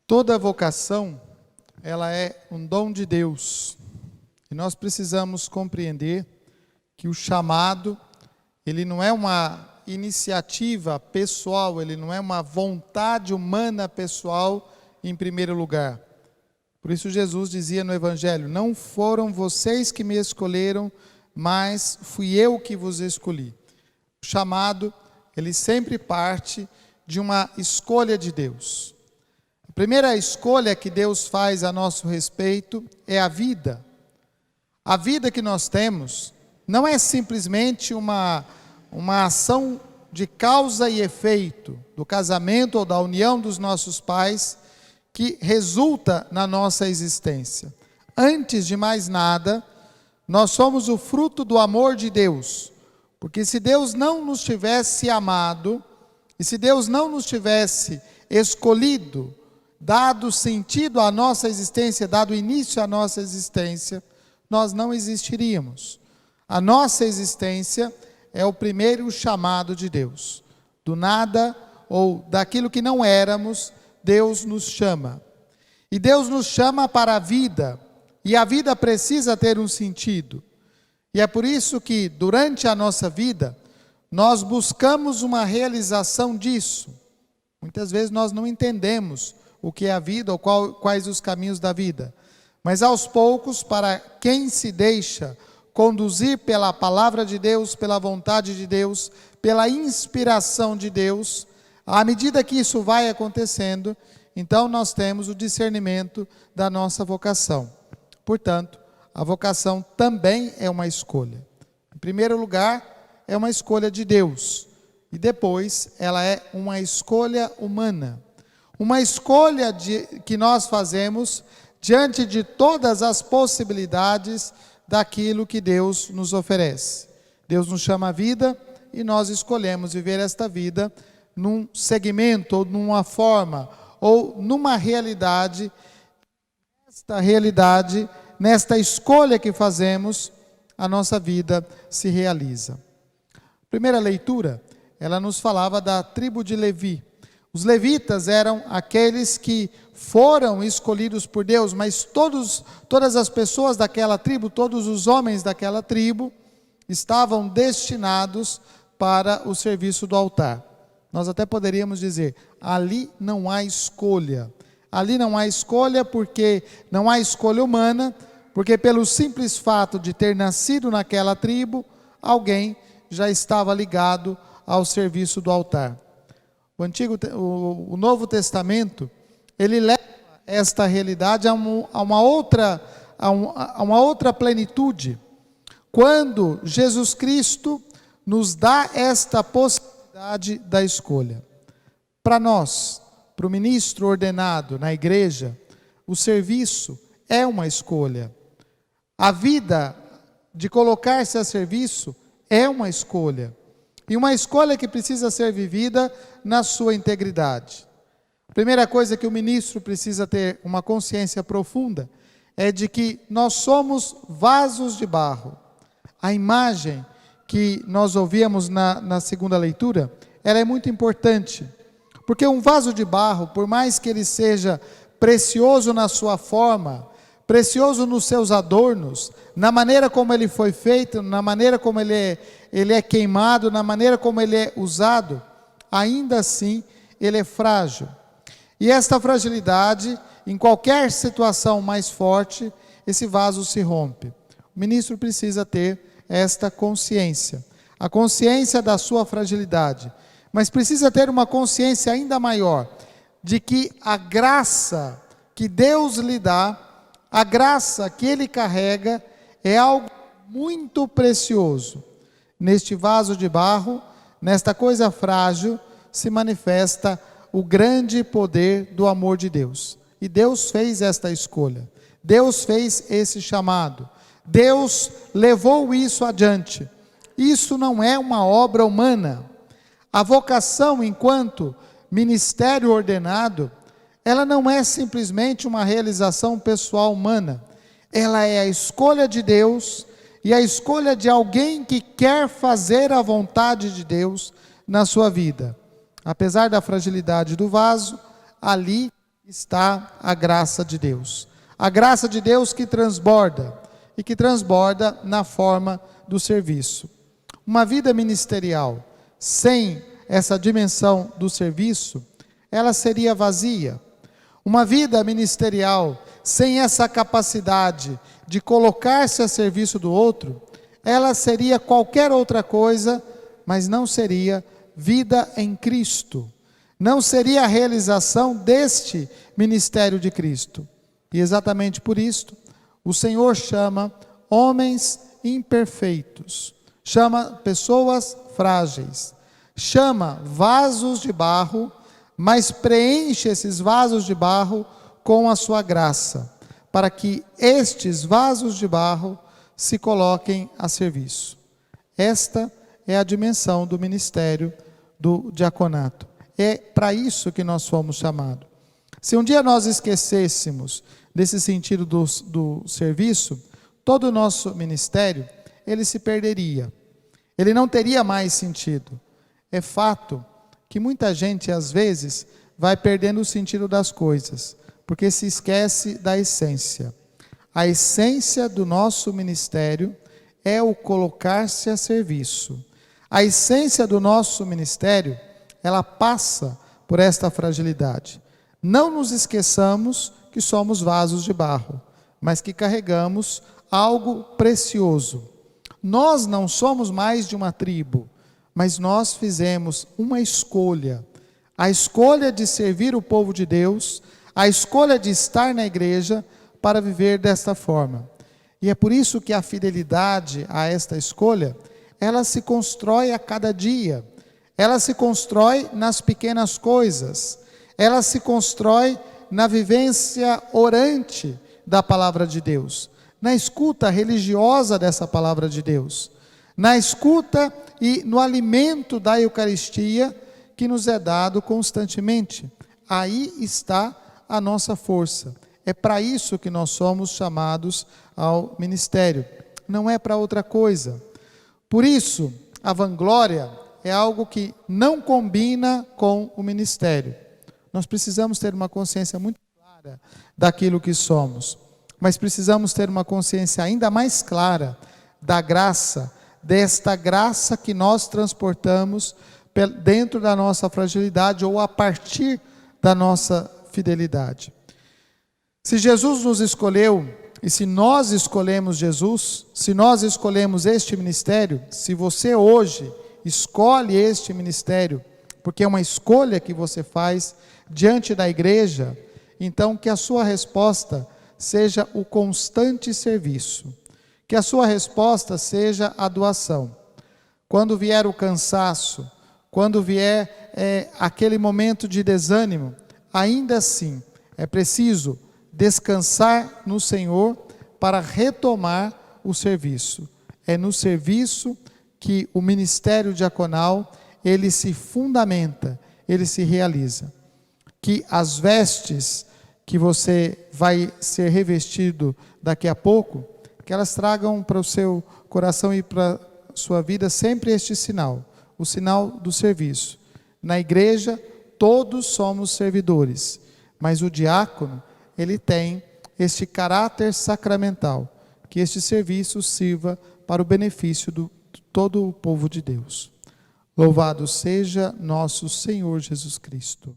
Toda vocação, ela é um dom de Deus. E nós precisamos compreender que o chamado, ele não é uma iniciativa pessoal, ele não é uma vontade humana pessoal em primeiro lugar. Por isso Jesus dizia no Evangelho: não foram vocês que me escolheram, mas fui eu que vos escolhi. O chamado, ele sempre parte de uma escolha de Deus. A primeira escolha que Deus faz a nosso respeito é a vida. A vida que nós temos não é simplesmente uma ação de causa e efeito do casamento ou da união dos nossos pais que resulta na nossa existência. Antes de mais nada, nós somos o fruto do amor de Deus, porque se Deus não nos tivesse amado, e se Deus não nos tivesse escolhido, dado sentido à nossa existência, dado início à nossa existência, nós não existiríamos. A nossa existência é o primeiro chamado de Deus. Do nada ou daquilo que não éramos, Deus nos chama. E Deus nos chama para a vida. E a vida precisa ter um sentido. E é por isso que, durante a nossa vida, nós buscamos uma realização disso. Muitas vezes nós não entendemos o que é a vida ou quais os caminhos da vida. Mas aos poucos, para quem se deixa conduzir pela palavra de Deus, pela vontade de Deus, pela inspiração de Deus, à medida que isso vai acontecendo, então nós temos o discernimento da nossa vocação. Portanto, a vocação também é uma escolha. Em primeiro lugar, é uma escolha de Deus. E depois, ela é uma escolha humana. Uma escolha que nós fazemos diante de todas as possibilidades daquilo que Deus nos oferece. Deus nos chama a vida e nós escolhemos viver esta vida num segmento, ou numa forma, ou numa realidade. Esta realidade, nesta escolha que fazemos, a nossa vida se realiza. A primeira leitura, ela nos falava da tribo de Levi. Os levitas eram aqueles que foram escolhidos por Deus, mas todas as pessoas daquela tribo, todos os homens daquela tribo, estavam destinados para o serviço do altar. Nós até poderíamos dizer, ali não há escolha. Ali não há escolha porque não há escolha humana, porque pelo simples fato de ter nascido naquela tribo, alguém já estava ligado ao serviço do altar. O Novo Testamento, ele leva esta realidade a uma outra plenitude. Quando Jesus Cristo nos dá esta possibilidade da escolha. Para nós, para o ministro ordenado na igreja, o serviço é uma escolha. A vida de colocar-se a serviço é uma escolha. E uma escolha que precisa ser vivida na sua integridade. A primeira coisa que o ministro precisa ter uma consciência profunda é de que nós somos vasos de barro. A imagem que nós ouvíamos na segunda leitura, ela é muito importante. Porque um vaso de barro, por mais que ele seja precioso na sua forma, precioso nos seus adornos, na maneira como ele foi feito, na maneira como ele é queimado, na maneira como ele é usado, ainda assim ele é frágil. E esta fragilidade, em qualquer situação mais forte, esse vaso se rompe. O ministro precisa ter esta consciência, a consciência da sua fragilidade, mas precisa ter uma consciência ainda maior, de que a graça que Deus lhe dá, a graça que ele carrega, é algo muito precioso. Neste vaso de barro, nesta coisa frágil, se manifesta o grande poder do amor de Deus. E Deus fez esta escolha. Deus fez esse chamado. Deus levou isso adiante. Isso não é uma obra humana. A vocação enquanto ministério ordenado, ela não é simplesmente uma realização pessoal humana. Ela é a escolha de Deus e a escolha de alguém que quer fazer a vontade de Deus na sua vida. Apesar da fragilidade do vaso, ali está a graça de Deus. A graça de Deus que transborda, e que transborda na forma do serviço. Uma vida ministerial sem essa dimensão do serviço, ela seria vazia. Uma vida ministerial sem essa capacidade de colocar-se a serviço do outro, ela seria qualquer outra coisa, mas não seria vida em Cristo. Não seria a realização deste ministério de Cristo. E exatamente por isto, o Senhor chama homens imperfeitos, chama pessoas frágeis, chama vasos de barro, mas preenche esses vasos de barro com a sua graça, para que estes vasos de barro se coloquem a serviço. Esta é a dimensão do ministério do diaconato. É para isso que nós fomos chamados. Se um dia nós esquecêssemos desse sentido do serviço, todo o nosso ministério, ele se perderia. Ele não teria mais sentido. É fato que muita gente, às vezes, vai perdendo o sentido das coisas, porque se esquece da essência. A essência do nosso ministério é o colocar-se a serviço. A essência do nosso ministério, ela passa por esta fragilidade. Não nos esqueçamos que somos vasos de barro, mas que carregamos algo precioso. Nós não somos mais de uma tribo, mas nós fizemos uma escolha. A escolha de servir o povo de Deus, a escolha de estar na igreja para viver desta forma. E é por isso que a fidelidade a esta escolha, ela se constrói a cada dia. Ela se constrói nas pequenas coisas. Ela se constrói na vivência orante da palavra de Deus, na escuta religiosa dessa palavra de Deus, na escuta e no alimento da Eucaristia que nos é dado constantemente. Aí está a nossa força. É para isso que nós somos chamados ao ministério, não é para outra coisa. Por isso, a vanglória é algo que não combina com o ministério. Nós precisamos ter uma consciência muito clara daquilo que somos, mas precisamos ter uma consciência ainda mais clara da graça, desta graça que nós transportamos dentro da nossa fragilidade ou a partir da nossa fidelidade. Se Jesus nos escolheu, e se nós escolhemos Jesus, se nós escolhemos este ministério, se você hoje escolhe este ministério, porque é uma escolha que você faz diante da igreja, então que a sua resposta seja o constante serviço, que a sua resposta seja a doação. Quando vier o cansaço, quando vier aquele momento de desânimo, ainda assim é preciso descansar no Senhor para retomar o serviço. É no serviço que o ministério diaconal, ele se fundamenta, ele se realiza. Que as vestes que você vai ser revestido daqui a pouco, que elas tragam para o seu coração e para a sua vida sempre este sinal, o sinal do serviço. Na igreja, todos somos servidores, mas o diácono, ele tem este caráter sacramental, que este serviço sirva para o benefício de todo o povo de Deus. Louvado seja nosso Senhor Jesus Cristo.